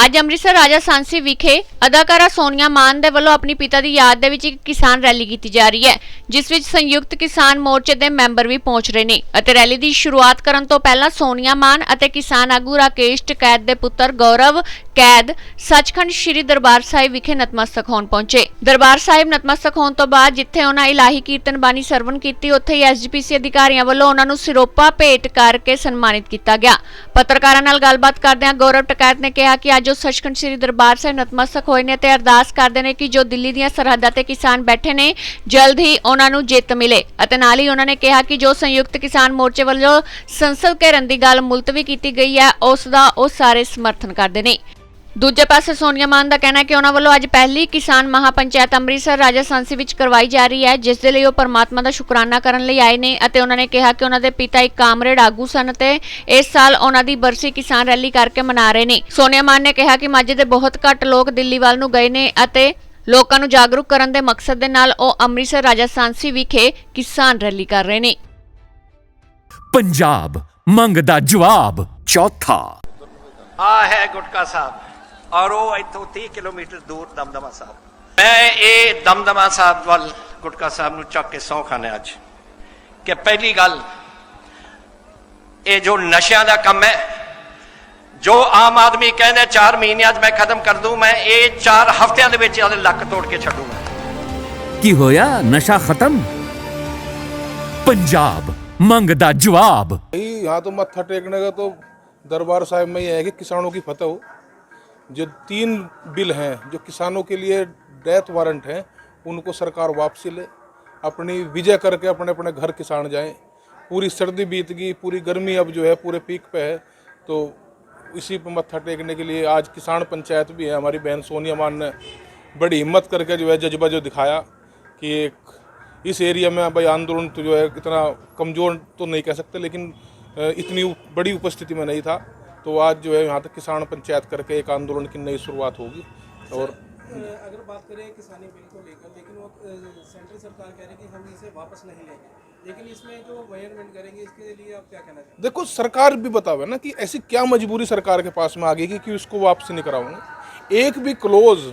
ਅੱਜ ਅੰਮ੍ਰਿਤਸਰ ਰਾਜਾ ਸਾਂਸੀ ਵਿਖੇ ਅਦਾਕਾਰਾ ਸੋਨੀਆ ਮਾਨ ਦੇ ਵੱਲੋਂ ਆਪਣੀ ਪਿਤਾ ਦੀ ਯਾਦ ਦੇ ਵਿੱਚ ਇੱਕ ਕਿਸਾਨ ਰੈਲੀ ਕੀਤੀ ਜਾ ਰਹੀ ਹੈ, ਜਿਸ ਵਿੱਚ ਸੰਯੁਕਤ ਕਿਸਾਨ ਮੋਰਚੇ ਦੇ ਮੈਂਬਰ ਵੀ ਪਹੁੰਚ ਰਹੇ ਨੇ ਅਤੇ ਰੈਲੀ ਦੀ ਸ਼ੁਰੂਆਤ ਕਰਨ ਤੋਂ ਪਹਿਲਾਂ ਸੋਨੀਆ ਮਾਨ ਅਤੇ ਕਿਸਾਨ ਆਗੂ ਰਾਕੇਸ਼ ਟਕੈਤ ਦੇ ਪੁੱਤਰ ਗੌਰਵ ਕੈਦ ਸੱਚਖੰਡ ਸ਼੍ਰੀ ਦਰਬਾਰ ਸਾਹਿਬ ਵਿਖੇ ਨਤਮਸਤਕ ਹੋਣ ਪਹੁੰਚੇ। ਦਰਬਾਰ ਸਾਹਿਬ ਨਤਮਸਤਕ ਹੋਣ ਤੋਂ ਬਾਅਦ ਜਿੱਥੇ ਉਹਨਾਂ ਇਲਾਹੀ ਕੀਰਤਨ ਬਾਣੀ ਸਰਵਣ ਕੀਤੀ, ਉੱਥੇ ਹੀ ਐਸਜੀਪੀਸੀ ਅਧਿਕਾਰੀਆਂ ਵੱਲੋਂ ਉਹਨਾਂ ਨੂੰ ਸਿਰੋਪਾ ਭੇਟ ਕਰਕੇ ਸਨਮਾਨਿਤ ਕੀਤਾ ਗਿਆ। ਪੱਤਰਕਾਰਾਂ ਨਾਲ ਗੱਲਬਾਤ ਕਰਦਿਆਂ ਗੌਰਵ ਟਕੈਤ ਨੇ ਕਿਹਾ ਕਿ ਅੱਜ ਉਹ ਸੱਚਖੰਡ श्री दरबार साहिब नतमस्तक होए ने ते अरदास करदे ने कि जो दिल्ली दीयां सरहदां ते किसान बैठे ने जल्द ही उन्हां नूं जिੱਤ मिले। अते नाल ही उन्हां ने कहा कि जो संयुक्त किसान मोर्चे वल्लों संसद घेरन दी गल मुलतवी कीती गई है, उस दा ओ सारे समर्थन करदे ने। दूजे पासे सोनिया मान का कहना है कि उन्होंने वालों अज पहली किसान महापंचायत अमृतसर राजा सांसी विच करवाई जा रही है, जिस दे लई ओह परमात्मा का शुकराना करन लई आए ने। अते उन्होंने कहा कि उन्होंने पिता एक कामरेड आगू सन ते इस साल उन्हों दी बरसी किसान रैली करके मना रहे ने। सोनिया मान ने कहा कि माझे दे बहुत घट लोग दिल्ली वाल नूं गए ने अते लोकां नूं जागरूक करन दे मकसद दे नाल ओह अमृतसर राजा सांसी विखे किसान रैली कर रहे ने। पंजाब मंग दा जवाब चौथा आ है गुटका साहब और वो इतों 30 किलोमीटर दूर दमदमा साहब। मैं ये दमदमा साहब वाल गुटका साहब नूं चक के सौं खाने अज कि पहली गल ये जो नशियां दा कम है, जो आम आदमी कहने 4 महीने मैं खत्म कर दूं, मैं ये 4 हफ्तियां दे विच इहदे लक तोड़ के छड्डूंगा। की होया नशा खत्म? पंजाब मंग दा जवाब। यहाँ तो मत्था टेकने का तो दरबार साहिब में ही है कि किसानों की फतह हो। जो 3 बिल हैं जो किसानों के लिए डेथ वारंट हैं, उनको सरकार वापसी ले, अपनी विजय करके अपने अपने घर किसान जाएं। पूरी सर्दी बीत गई, पूरी गर्मी अब जो है पूरे पीक पे है, तो इसी पे मत्था टेकने के लिए आज किसान पंचायत भी है। हमारी बहन सोनिया मान ने बड़ी हिम्मत करके जो है जज्बा जो दिखाया कि इस एरिया में भाई आंदोलन तो जो है इतना कमज़ोर तो नहीं कह सकते, लेकिन इतनी बड़ी उपस्थिति में नहीं था, तो आज जो है यहाँ तक किसान पंचायत करके एक आंदोलन की नई शुरुआत होगी। और अगर बात करें किसानी बिल को लेकर, लेकिन वो सेंट्रल सरकार कह रही है कि हम इसे वापस नहीं लेंगे, लेकिन इसमें जो अमेंडमेंट करेंगे इसके लिए आप क्या कहना चाहते हैं? देखो, सरकार भी बतावे ना कि ऐसी क्या मजबूरी सरकार के पास में आ गई कि उसको वापसी नहीं कराऊंगे। एक भी क्लोज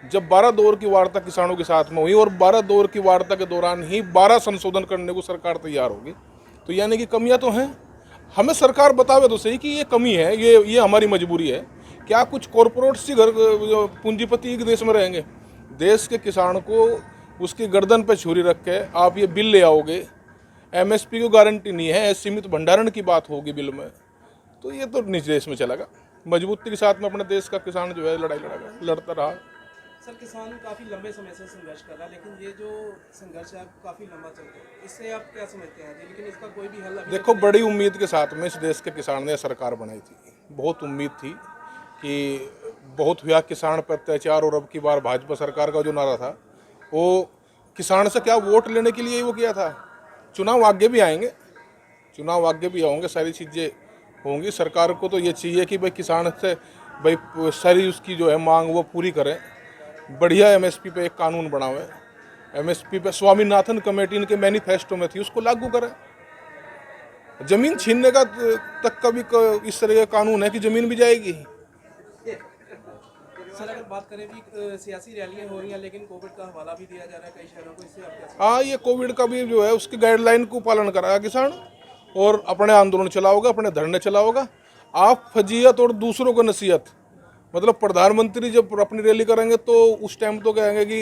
जब 12 दौर की वार्ता किसानों के साथ में हुई और 12 दौर की वार्ता के दौरान ही 12 संशोधन करने को सरकार तैयार होगी, तो यानी कि कमियां तो हैं। हमें सरकार बतावे तो सही कि ये कमी है, ये हमारी मजबूरी है। क्या कुछ कॉरपोरेट सी घर पूंजीपति एक देश में रहेंगे? देश के किसान को उसकी गर्दन पे छुरी रख के आप ये बिल ले आओगे, एमएसपी को गारंटी नहीं है, सीमित भंडारण की बात होगी बिल में, तो ये तो निज देश में चलेगा। मजबूती के साथ में अपने देश का किसान जो है लड़ाई लड़ता रहा। सर, किसान काफ़ी लंबे समय से संघर्ष कर रहा है, लेकिन ये जो संघर्ष है काफ़ी लंबा चलता है, इससे आप क्या समझते हैं? लेकिन इसका कोई भी हल देखो, बड़ी उम्मीद के साथ में इस देश के किसान ने सरकार बनाई थी। बहुत उम्मीद थी कि बहुत हुआ किसान पर अत्याचार, और अब की बार भाजपा सरकार का जो नारा था वो किसान से क्या वोट लेने के लिए ही वो किया था। चुनाव आगे भी आएंगे, चुनाव आगे भी आएंगे, सारी चीज़ें होंगी। सरकार को तो ये चाहिए कि भाई किसान से भाई सारी उसकी जो है मांग वो पूरी करें, बढ़िया एमएसपी पे एक कानून बनावे। एमएसपी पे स्वामीनाथन कमेटी इनके मैनिफेस्टो में थी, उसको लागू करें। जमीन छीनने का तक का भी इस तरह का कानून है कि जमीन भी जाएगी। सर, अगर बात करें भी सियासी रैलियां हो रही हैं, लेकिन कोविड का हवाला भी दिया जा रहा है कई शहरों को, इससे आप क्या? हाँ, ये कोविड का भी जो है उसकी गाइडलाइन को पालन कराया किसान, और अपने आंदोलन चलाओगा, अपने धरने चलाओगा। आप फजीयत और दूसरों को नसीहत, मतलब प्रधानमंत्री जब अपनी रैली करेंगे तो उस टाइम तो कहेंगे कि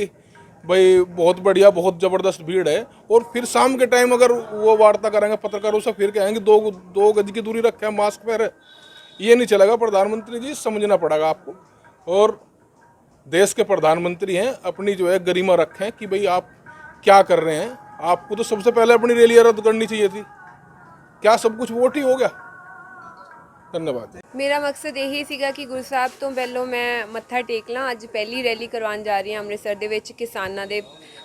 भाई बहुत बढ़िया, बहुत ज़बरदस्त भीड़ है, और फिर शाम के टाइम अगर वो वार्ता करेंगे पत्रकारों से, फिर कहेंगे 2 गज की दूरी रखें, मास्क पहने। ये नहीं चलेगा। प्रधानमंत्री जी, समझना पड़ेगा आपको, और देश के प्रधानमंत्री हैं, अपनी जो है गरिमा रखें कि भाई आप क्या कर रहे हैं। आपको तो सबसे पहले अपनी रैली रद्द करनी चाहिए थी। क्या सब कुछ वोट ही हो गया? धन्यवाद। मेरा मकसद यही ਸੀਗਾ ਕਿ ਗੁਰੂ ਸਾਹਿਬ ਤੋਂ ਪਹਿਲੋਂ ਮੈਂ ਮੱਥਾ ਟੇਕ ਲਾਂ। ਅੱਜ ਪਹਿਲੀ ਰੈਲੀ ਕਰਵਾਉਣ ਜਾ ਰਹੀ ਹਾਂ ਅੰਮ੍ਰਿਤਸਰ ਦੇ ਵਿੱਚ ਕਿਸਾਨਾਂ ਦੇ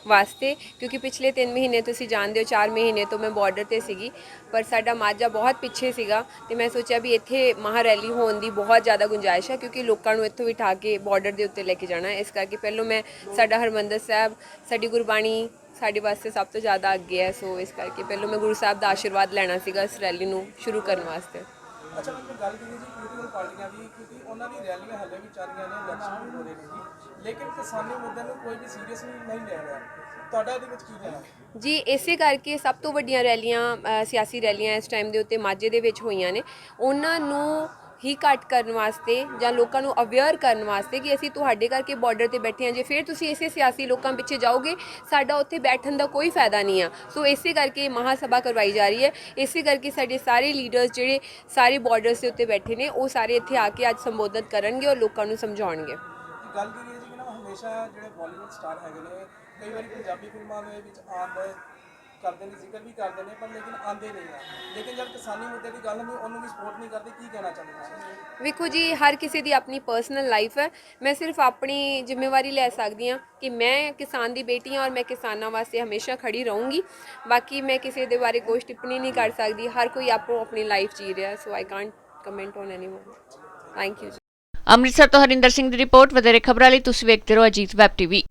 ਵਾਸਤੇ, ਕਿਉਂਕਿ ਪਿਛਲੇ 3 ਮਹੀਨੇ ਤੁਸੀਂ ਜਾਣਦੇ ਹੋ, 4 ਮਹੀਨੇ ਤੋਂ ਮੈਂ ਬਾਰਡਰ ਤੇ ਸੀਗੀ, ਪਰ ਸਾਡਾ ਮਾਝਾ ਬਹੁਤ ਪਿੱਛੇ ਸੀਗਾ, ਤੇ ਮੈਂ ਸੋਚਿਆ ਵੀ ਇੱਥੇ ਮਹਾ ਰੈਲੀ ਹੋਣ ਦੀ ਬਹੁਤ ਜ਼ਿਆਦਾ ਗੁੰਜਾਇਸ਼ ਹੈ, ਕਿਉਂਕਿ ਲੋਕਾਂ ਨੂੰ ਇੱਥੋਂ ਬਿਠਾ ਕੇ ਬਾਰਡਰ ਦੇ ਉੱਤੇ ਲੈ ਕੇ ਜਾਣਾ। ਇਸ ਕਰਕੇ ਪਹਿਲੋਂ ਮੈਂ ਸਾਡਾ ਹਰਿਮੰਦਰ ਸਾਹਿਬ, ਸਾਡੀ ਗੁਰਬਾਣੀ ਸਾਡੇ ਵਾਸਤੇ ਸਭ ਤੋਂ ਜ਼ਿਆਦਾ ਅੱਗੇ ਹੈ, ਸੋ ਇਸ ਕਰਕੇ ਪਹਿਲੋਂ ਮੈਂ ਗੁਰੂ ਸਾਹਿਬ ਦਾ ਆਸ਼ੀਰਵਾਦ ਲੈਣਾ ਸੀਗਾ ਇਸ ਰੈਲੀ ਨੂੰ ਸ਼ੁਰੂ ਕਰਨ ਵਾਸਤੇ। ਅੱਛਾ ਮੈਂ ਗੱਲ ਕਰੀ ਜੀ ਪੋਲੀਟੀਕਲ ਪਾਰਟੀਆਂ ਦੀ, ਕਿਉਂਕਿ ਉਹਨਾਂ ਦੀ ਰੈਲੀਆਂ ਹੱਲੇ ਵੀ ਚੱਲ ਰਹੀਆਂ ਨੇ, ਇਲੈਕਸ਼ਨ ਵੀ ਹੋ ਰਹੇ ਨੇ ਜੀ, ਲੇਕਿਨ ਕਿਸਾਨੀ ਮੁੱਦਿਆਂ ਨੂੰ ਕੋਈ ਵੀ ਸੀਰੀਅਸਲੀ ਨਹੀਂ ਲੈ ਰਿਹਾ। ਤੁਹਾਡਾ ਇਹਦੇ ਵਿੱਚ ਕੀ ਕਹਿਣਾ? ਜੀ ਇਸੇ ਕਰਕੇ ਸਭ ਤੋਂ ਵੱਡੀਆਂ ਰੈਲੀਆਂ ਸਿਆਸੀ ਰੈਲੀਆਂ ਇਸ ਟਾਈਮ ਦੇ ਉੱਤੇ ਮਾਝੇ ਦੇ ਵਿੱਚ ਹੋਈਆਂ ਨੇ, ਉਹਨਾਂ ਨੂੰ ਹੀ ਘੱਟ ਕਰਨ ਵਾਸਤੇ ਜਾਂ ਲੋਕਾਂ ਨੂੰ ਅਵੇਅਰ ਕਰਨ ਵਾਸਤੇ ਕਿ ਅਸੀਂ ਤੁਹਾਡੇ ਕਰਕੇ ਬਾਰਡਰ ਤੇ ਬੈਠੇ ਹਾਂ। ਜੇ ਫਿਰ ਤੁਸੀਂ ਇਸੇ ਸਿਆਸੀ ਲੋਕਾਂ ਪਿੱਛੇ ਜਾਓਗੇ ਸਾਡਾ ਉੱਥੇ ਬੈਠਣ ਦਾ ਕੋਈ ਫਾਇਦਾ ਨਹੀਂ ਆ। ਸੋ ਇਸੇ ਕਰਕੇ ਮਹਾ ਸਭਾ ਕਰਵਾਈ ਜਾ ਰਹੀ ਹੈ। ਇਸੇ ਕਰਕੇ ਸਾਡੇ ਸਾਰੇ ਲੀਡਰਸ ਜਿਹੜੇ ਸਾਰੇ ਬਾਰਡਰਸ ਦੇ ਉੱਤੇ ਬੈਠੇ ਨੇ ਉਹ ਸਾਰੇ ਇੱਥੇ ਆ ਕੇ ਅੱਜ ਸੰਬੋਧਨ ਕਰਨਗੇ ਔਰ ਲੋਕਾਂ ਨੂੰ ਸਮਝਾਉਣਗੇ। ਗੱਲ ਕਰੀਏ ਜੀ ਕਿ ਨਾ ਹਮੇਸ਼ਾ ਜਿਹੜੇ ਬਾਲੀਵੁੱਡ ਸਟਾਰ ਹੈਗੇ ਨੇ ਕਈ ਵਾਰੀ ਪੰਜਾਬੀ ਫਿਲਮਾਂ ਦੇ ਵਿੱਚ ਆਉਣ ਦਾ ਕਰਦੇ ਨੇ, ਜ਼ਿਕਰ ਵੀ ਕਰਦੇ ਨੇ, ਪਰ ਲੇਕਿਨ ਆਉਂਦੇ ਨਹੀਂ ਆ। ਲੇਕਿਨ ਜਦ ਕਿਸਾਨੀ ਮੁੱਦੇ ਦੀ ਗੱਲ ਹੁੰਦੀ ਉਹਨੂੰ ਵੀ ਸਪੋਰਟ ਨਹੀਂ ਕਰਦੇ। ਕੀ ਕਹਿਣਾ ਚਾਹੁੰਦੇ ਤੁਸੀਂ? ਵੇਖੋ ਜੀ ਹਰ ਕਿਸੇ ਦੀ ਆਪਣੀ ਪਰਸਨਲ ਲਾਈਫ ਹੈ। ਮੈਂ ਸਿਰਫ ਆਪਣੀ ਜ਼ਿੰਮੇਵਾਰੀ ਲੈ ਸਕਦੀ ਹਾਂ ਕਿ ਮੈਂ ਕਿਸਾਨ ਦੀ ਬੇਟੀ ਹਾਂ ਔਰ ਮੈਂ ਕਿਸਾਨਾਂ ਵਾਸਤੇ ਹਮੇਸ਼ਾ ਖੜੀ ਰਹੂੰਗੀ। ਬਾਕੀ ਮੈਂ ਕਿਸੇ ਦੇ ਬਾਰੇ ਕੋਈ ਟਿੱਪਣੀ ਨਹੀਂ ਕਰ ਸਕਦੀ। ਹਰ ਕੋਈ ਆਪੋ ਆਪਣੀ ਲਾਈਫ ਜੀ ਰਿਹਾ, so I can't comment on anyone. Thank you. Amritsar ਤੋਂ ਹਰਿੰਦਰ ਸਿੰਘ ਦੀ ਰਿਪੋਰਟ। ਵਧੇਰੇ ਖਬਰਾਂ ਲਈ ਤੁਸੀਂ ਵੇਖਦੇ ਰਹੋ ਅਜੀਤ ਵੈਬ ਟੀਵੀ।